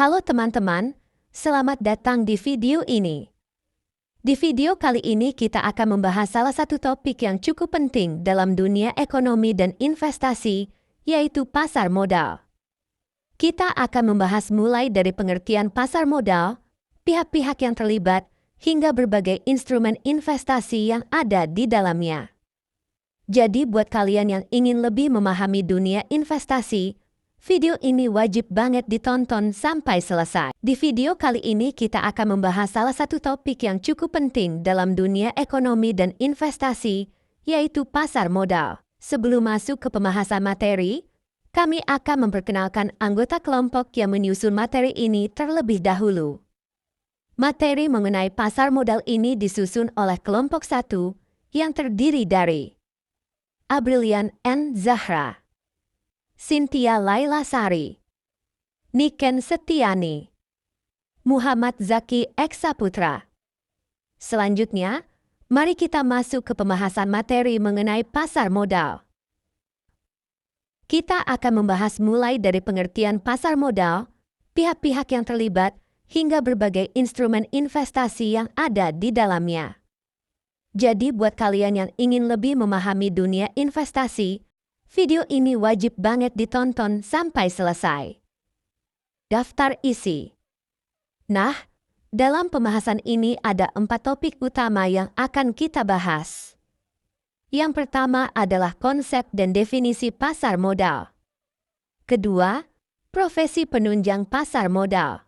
Halo teman-teman, selamat datang di video ini. Di video kali ini kita akan membahas salah satu topik yang cukup penting dalam dunia ekonomi dan investasi, yaitu pasar modal. Kita akan membahas mulai dari pengertian pasar modal, pihak-pihak yang terlibat, hingga berbagai instrumen investasi yang ada di dalamnya. Jadi buat kalian yang ingin lebih memahami dunia investasi, video ini wajib banget ditonton sampai selesai. Di video kali ini kita akan membahas salah satu topik yang cukup penting dalam dunia ekonomi dan investasi, yaitu pasar modal. Sebelum masuk ke pembahasan materi, kami akan memperkenalkan anggota kelompok yang menyusun materi ini terlebih dahulu. Materi mengenai pasar modal ini disusun oleh kelompok 1 yang terdiri dari Abrilian N. Zahra, Cynthia Laila Sari, Niken Setiani, Muhammad Zaki Eksaputra. Selanjutnya, mari kita masuk ke pembahasan materi mengenai pasar modal. Kita akan membahas mulai dari pengertian pasar modal, pihak-pihak yang terlibat, hingga berbagai instrumen investasi yang ada di dalamnya. Jadi buat kalian yang ingin lebih memahami dunia investasi, video ini wajib banget ditonton sampai selesai. Daftar isi. Nah, dalam pembahasan ini ada 4 topik utama yang akan kita bahas. Yang pertama adalah konsep dan definisi pasar modal. Kedua, profesi penunjang pasar modal.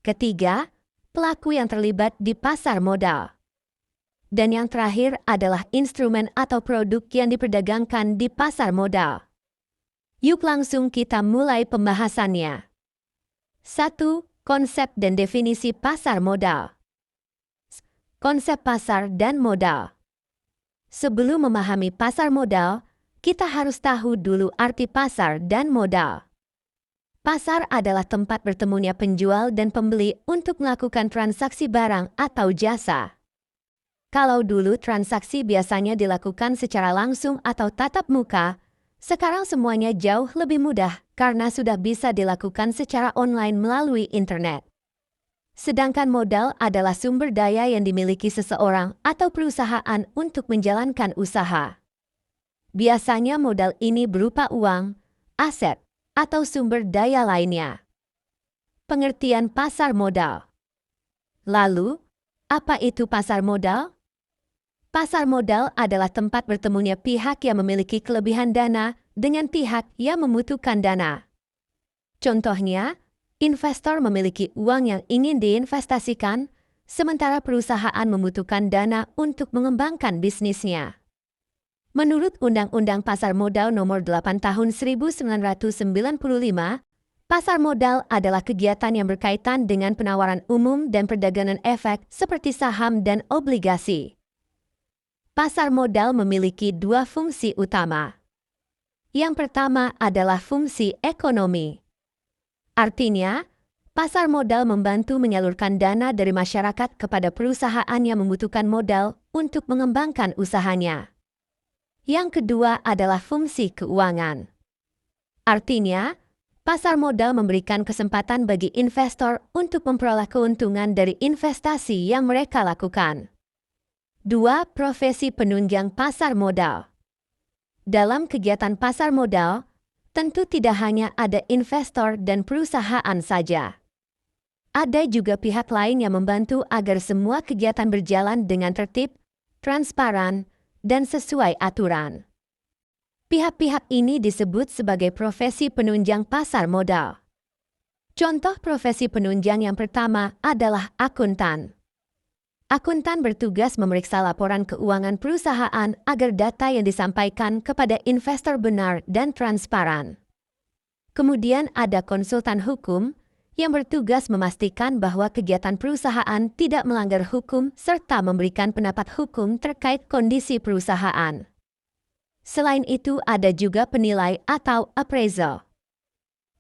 Ketiga, pelaku yang terlibat di pasar modal. Dan yang terakhir adalah instrumen atau produk yang diperdagangkan di pasar modal. Yuk langsung kita mulai pembahasannya. 1. Konsep dan definisi pasar modal. Konsep pasar dan modal. Sebelum memahami pasar modal, kita harus tahu dulu arti pasar dan modal. Pasar adalah tempat bertemunya penjual dan pembeli untuk melakukan transaksi barang atau jasa. Kalau dulu transaksi biasanya dilakukan secara langsung atau tatap muka, sekarang semuanya jauh lebih mudah karena sudah bisa dilakukan secara online melalui internet. Sedangkan modal adalah sumber daya yang dimiliki seseorang atau perusahaan untuk menjalankan usaha. Biasanya modal ini berupa uang, aset, atau sumber daya lainnya. Pengertian pasar modal. Lalu, apa itu pasar modal? Pasar modal adalah tempat bertemunya pihak yang memiliki kelebihan dana dengan pihak yang membutuhkan dana. Contohnya, investor memiliki uang yang ingin diinvestasikan, sementara perusahaan membutuhkan dana untuk mengembangkan bisnisnya. Menurut Undang-Undang Pasar Modal Nomor 8 Tahun 1995, pasar modal adalah kegiatan yang berkaitan dengan penawaran umum dan perdagangan efek seperti saham dan obligasi. Pasar modal memiliki 2 fungsi utama. Yang pertama adalah fungsi ekonomi. Artinya, pasar modal membantu menyalurkan dana dari masyarakat kepada perusahaan yang membutuhkan modal untuk mengembangkan usahanya. Yang kedua adalah fungsi keuangan. Artinya, pasar modal memberikan kesempatan bagi investor untuk memperoleh keuntungan dari investasi yang mereka lakukan. 2. Profesi penunjang pasar modal. Dalam kegiatan pasar modal, tentu tidak hanya ada investor dan perusahaan saja. Ada juga pihak lain yang membantu agar semua kegiatan berjalan dengan tertib, transparan, dan sesuai aturan. Pihak-pihak ini disebut sebagai profesi penunjang pasar modal. Contoh profesi penunjang yang pertama adalah akuntan. Akuntan bertugas memeriksa laporan keuangan perusahaan agar data yang disampaikan kepada investor benar dan transparan. Kemudian ada konsultan hukum yang bertugas memastikan bahwa kegiatan perusahaan tidak melanggar hukum serta memberikan pendapat hukum terkait kondisi perusahaan. Selain itu ada juga penilai atau appraisal.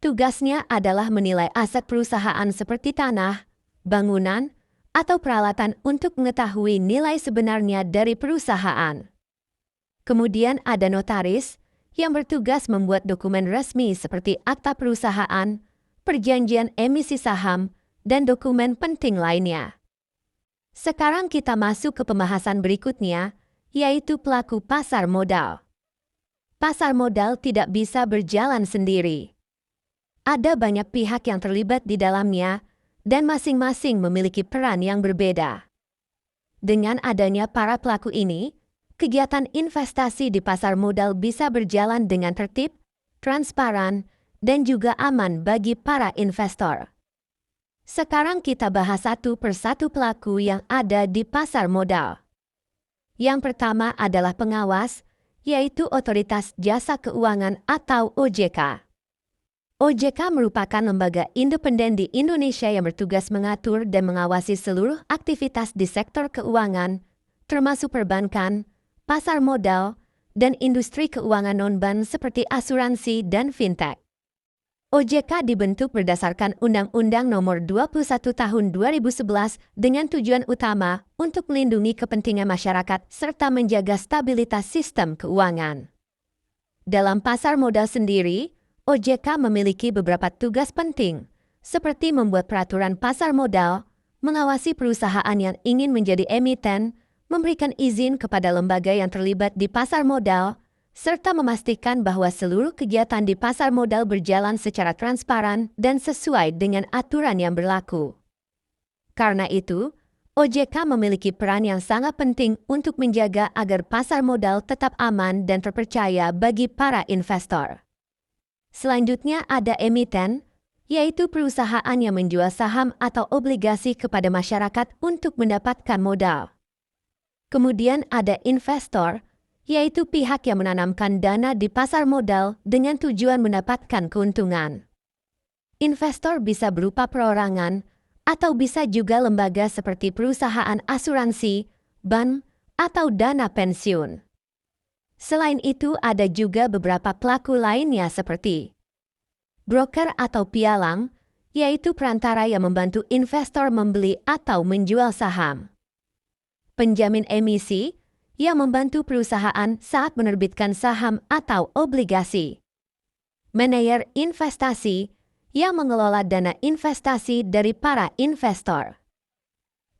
Tugasnya adalah menilai aset perusahaan seperti tanah, bangunan, atau peralatan untuk mengetahui nilai sebenarnya dari perusahaan. Kemudian ada notaris yang bertugas membuat dokumen resmi seperti akta perusahaan, perjanjian emisi saham, dan dokumen penting lainnya. Sekarang kita masuk ke pembahasan berikutnya, yaitu pelaku pasar modal. Pasar modal tidak bisa berjalan sendiri. Ada banyak pihak yang terlibat di dalamnya, dan masing-masing memiliki peran yang berbeda. Dengan adanya para pelaku ini, kegiatan investasi di pasar modal bisa berjalan dengan tertib, transparan, dan juga aman bagi para investor. Sekarang kita bahas satu persatu pelaku yang ada di pasar modal. Yang pertama adalah pengawas, yaitu Otoritas Jasa Keuangan atau OJK. OJK merupakan lembaga independen di Indonesia yang bertugas mengatur dan mengawasi seluruh aktivitas di sektor keuangan, termasuk perbankan, pasar modal, dan industri keuangan non-bank seperti asuransi dan fintech. OJK dibentuk berdasarkan Undang-Undang Nomor 21 Tahun 2011 dengan tujuan utama untuk melindungi kepentingan masyarakat serta menjaga stabilitas sistem keuangan. Dalam pasar modal sendiri, OJK memiliki beberapa tugas penting, seperti membuat peraturan pasar modal, mengawasi perusahaan yang ingin menjadi emiten, memberikan izin kepada lembaga yang terlibat di pasar modal, serta memastikan bahwa seluruh kegiatan di pasar modal berjalan secara transparan dan sesuai dengan aturan yang berlaku. Karena itu, OJK memiliki peran yang sangat penting untuk menjaga agar pasar modal tetap aman dan terpercaya bagi para investor. Selanjutnya ada emiten, yaitu perusahaan yang menjual saham atau obligasi kepada masyarakat untuk mendapatkan modal. Kemudian ada investor, yaitu pihak yang menanamkan dana di pasar modal dengan tujuan mendapatkan keuntungan. Investor bisa berupa perorangan, atau bisa juga lembaga seperti perusahaan asuransi, bank, atau dana pensiun. Selain itu ada juga beberapa pelaku lainnya seperti broker atau pialang, yaitu perantara yang membantu investor membeli atau menjual saham. Penjamin emisi, yang membantu perusahaan saat menerbitkan saham atau obligasi. Manajer investasi, yang mengelola dana investasi dari para investor.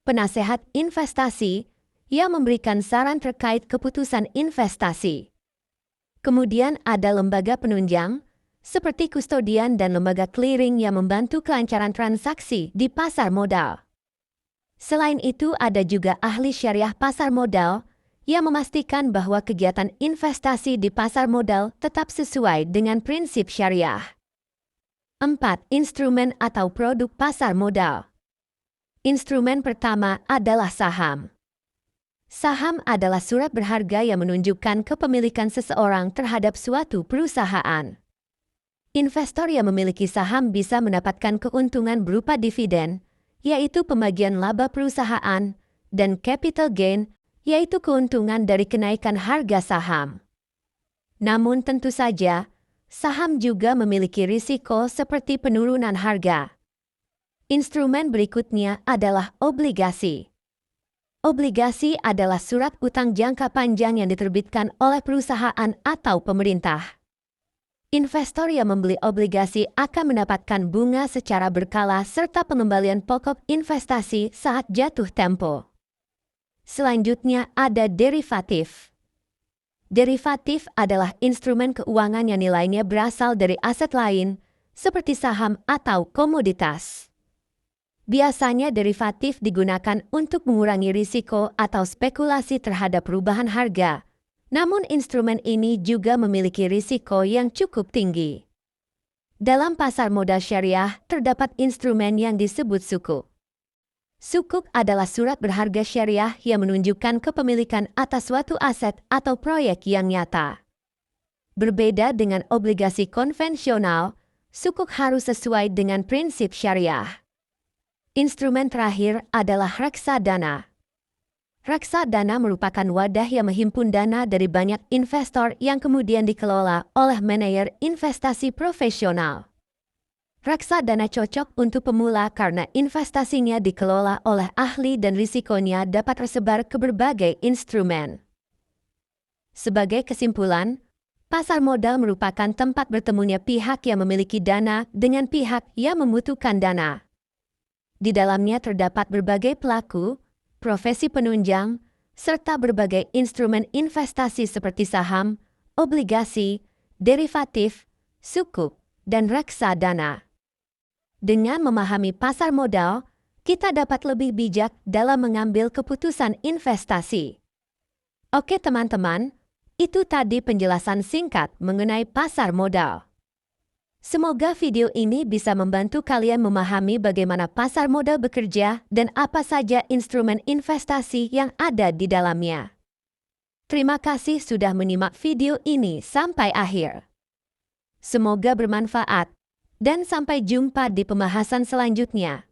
Penasehat investasi, yang memberikan saran terkait keputusan investasi. Kemudian ada lembaga penunjang, seperti kustodian dan lembaga clearing yang membantu kelancaran transaksi di pasar modal. Selain itu ada juga ahli syariah pasar modal, yang memastikan bahwa kegiatan investasi di pasar modal tetap sesuai dengan prinsip syariah. 4. Instrumen atau produk pasar modal. Instrumen pertama adalah saham. Saham adalah surat berharga yang menunjukkan kepemilikan seseorang terhadap suatu perusahaan. Investor yang memiliki saham bisa mendapatkan keuntungan berupa dividen, yaitu pembagian laba perusahaan, dan capital gain, yaitu keuntungan dari kenaikan harga saham. Namun tentu saja, saham juga memiliki risiko seperti penurunan harga. Instrumen berikutnya adalah obligasi. Obligasi adalah surat utang jangka panjang yang diterbitkan oleh perusahaan atau pemerintah. Investor yang membeli obligasi akan mendapatkan bunga secara berkala serta pengembalian pokok investasi saat jatuh tempo. Selanjutnya ada derivatif. Derivatif adalah instrumen keuangan yang nilainya berasal dari aset lain, seperti saham atau komoditas. Biasanya derivatif digunakan untuk mengurangi risiko atau spekulasi terhadap perubahan harga. Namun instrumen ini juga memiliki risiko yang cukup tinggi. Dalam pasar modal syariah terdapat instrumen yang disebut sukuk. Sukuk adalah surat berharga syariah yang menunjukkan kepemilikan atas suatu aset atau proyek yang nyata. Berbeda dengan obligasi konvensional, sukuk harus sesuai dengan prinsip syariah. Instrumen terakhir adalah reksadana. Reksadana merupakan wadah yang menghimpun dana dari banyak investor yang kemudian dikelola oleh manajer investasi profesional. Reksadana cocok untuk pemula karena investasinya dikelola oleh ahli dan risikonya dapat tersebar ke berbagai instrumen. Sebagai kesimpulan, pasar modal merupakan tempat bertemunya pihak yang memiliki dana dengan pihak yang membutuhkan dana. Di dalamnya terdapat berbagai pelaku, profesi penunjang, serta berbagai instrumen investasi seperti saham, obligasi, derivatif, sukuk, dan reksadana. Dengan memahami pasar modal, kita dapat lebih bijak dalam mengambil keputusan investasi. Oke teman-teman, itu tadi penjelasan singkat mengenai pasar modal. Semoga video ini bisa membantu kalian memahami bagaimana pasar modal bekerja dan apa saja instrumen investasi yang ada di dalamnya. Terima kasih sudah menyimak video ini sampai akhir. Semoga bermanfaat, dan sampai jumpa di pembahasan selanjutnya.